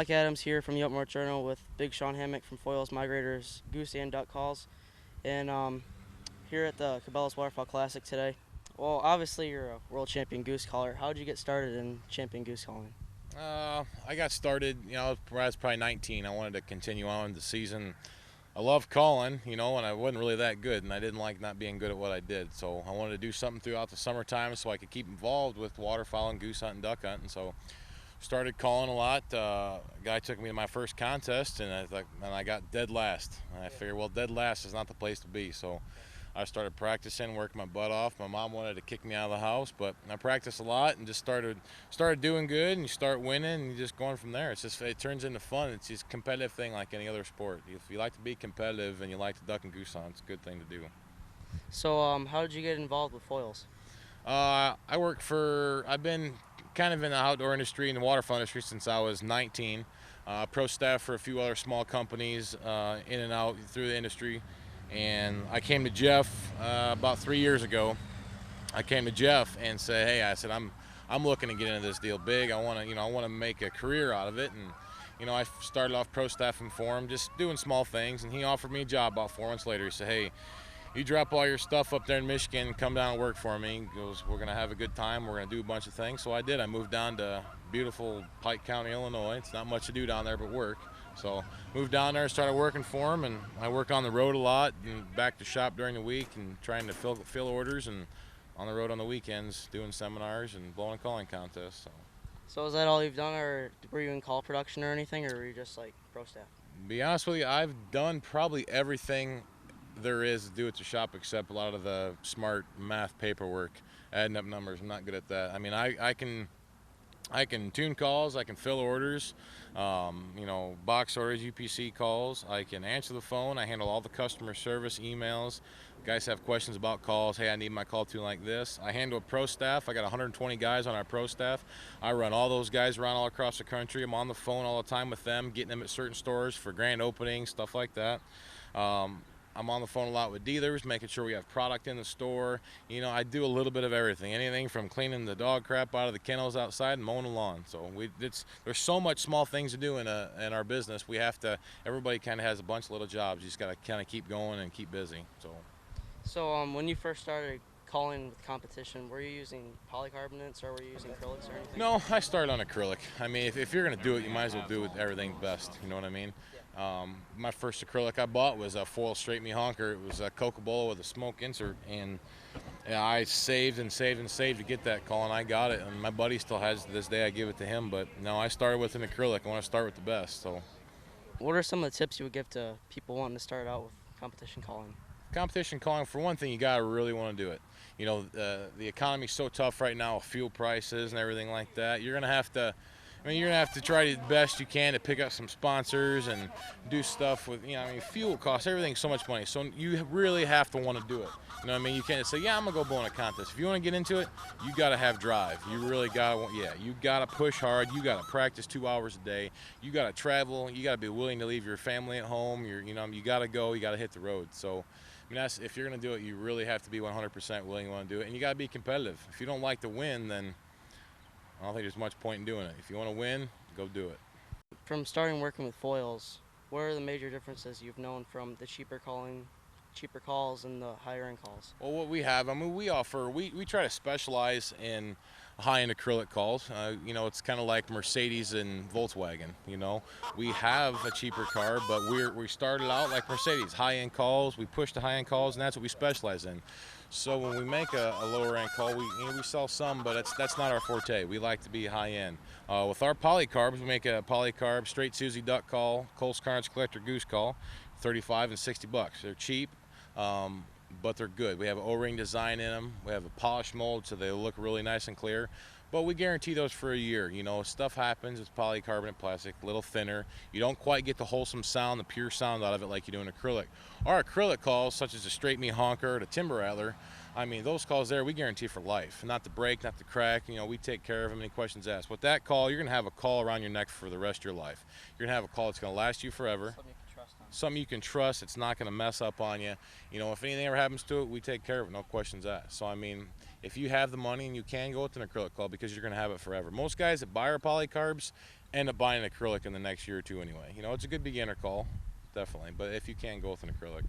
Mike Adams here from the Up North Journal with Big Sean Hammock from Foils, Migrators, Goose and Duck Calls, and here at the Cabela's Waterfowl Classic today. Well, obviously you're a world champion goose caller. How did you get started in champion goose calling? I got started, when I was probably 19. I wanted to continue on the season. I love calling, and I wasn't really that good, and I didn't like not being good at what I did. So I wanted to do something throughout the summertime so I could keep involved with waterfowl and goose hunting, duck hunting. So started calling a lot. A guy took me to my first contest, and I got dead last. And I figured, well, dead last is not the place to be. So I started practicing, working my butt off. My mom wanted to kick me out of the house, but I practiced a lot and just started doing good, and you start winning, and you just going from there. It turns into fun. It's just a competitive thing like any other sport. If you like to be competitive and you like to duck and goose hunt, it's a good thing to do. So how did you get involved with foils? I've been kind of in the outdoor industry and the waterfowl industry since I was 19. Pro staff for a few other small companies in and out through the industry. And I came to Jeff about 3 years ago. I came to Jeff and said, "Hey," I said, "I'm looking to get into this deal big. I want to make a career out of it." And I started off pro staffing for him, just doing small things. And he offered me a job about 4 months later. He said, "Hey, you drop all your stuff up there in Michigan and come down and work for me." He goes, "We're gonna have a good time. We're gonna do a bunch of things." So I did. I moved down to beautiful Pike County, Illinois. It's not much to do down there but work. So moved down there, started working for him, and I work on the road a lot and back to shop during the week and trying to fill orders, and on the road on the weekends doing seminars and blowing and calling contests. So is that all you've done, or were you in call production or anything, or were you just like pro staff? To be honest with you, I've done probably everything there is to do at the shop except a lot of the smart math paperwork, adding up numbers. I'm not good at that. I mean, I can tune calls, I can fill orders, box orders, UPC calls. I can answer the phone. I handle all the customer service emails. Guys have questions about calls. "Hey, I need my call tune like this." I handle a pro staff. I got 120 guys on our pro staff. I run all those guys around all across the country. I'm on the phone all the time with them, getting them at certain stores for grand openings, stuff like that. I'm on the phone a lot with dealers, making sure we have product in the store. I do a little bit of everything. Anything from cleaning the dog crap out of the kennels outside and mowing the lawn. So there's so much small things to do in our business. Everybody kind of has a bunch of little jobs. You just got to kind of keep going and keep busy. So when you first started calling with competition, were you using polycarbonates or were you using acrylics or anything? No, I started on acrylic. I mean, if you're going to do it, you might as well do it everything best. You know what I mean? My first acrylic I bought was a foil straight me honker. It was a Coca-Cola with a smoke insert, and I saved and saved and saved to get that call, and I got it. And my buddy still has it to this day. I give it to him, but no, I started with an acrylic. I want to start with the best. So, what are some of the tips you would give to people wanting to start out with competition calling? Competition calling, for one thing, you gotta really want to do it. The economy's so tough right now with fuel prices and everything like that. You're gonna have to try the best you can to pick up some sponsors and do stuff with, fuel costs, everything's so much money. So you really have to want to do it. You can't say, "Yeah, I'm gonna go blow in a contest." If you want to get into it, you gotta have drive. You really you gotta push hard. You gotta practice 2 hours a day. You gotta travel. You gotta be willing to leave your family at home. You gotta go. You gotta hit the road. So, if you're going to do it, you really have to be 100% willing to want to do it, and you got to be competitive. If you don't like to win, then I don't think there's much point in doing it. If you want to win, go do it. From starting working with foils, what are the major differences you've known from the cheaper calls and the higher end calls? Well, what we have, we try to specialize in high-end acrylic calls. It's kind of like Mercedes and Volkswagen. We have a cheaper car, but we started out like Mercedes, high-end calls. We push the high-end calls, and that's what we specialize in. So when we make a lower-end call, we sell some, but that's not our forte. We like to be high-end. With our polycarbs, we make a polycarb straight Susie duck call, Cole's Carnage Collector goose call, $35 and $60. They're cheap. But they're good. We have an O-ring design in them. We have a polished mold, so they look really nice and clear. But we guarantee those for a year. Stuff happens. It's polycarbonate plastic, a little thinner. You don't quite get the wholesome sound, the pure sound out of it like you do in acrylic. Our acrylic calls, such as the straight me honker, the timber rattler, those calls there, we guarantee for life. Not to break, not to crack. We take care of them. Any questions asked. With that call, you're going to have a call around your neck for the rest of your life. You're going to have a call that's going to last you forever. something you can trust. It's not going to mess up on you. You know, if anything ever happens to it, we take care of it, no questions asked. So I mean, if you have the money and you can go with an acrylic hull, because you're going to have it forever. Most guys that buy our polycarbs end up buying an acrylic in the next year or two anyway. You know, it's a good beginner call, definitely. But if you can, go with an acrylic.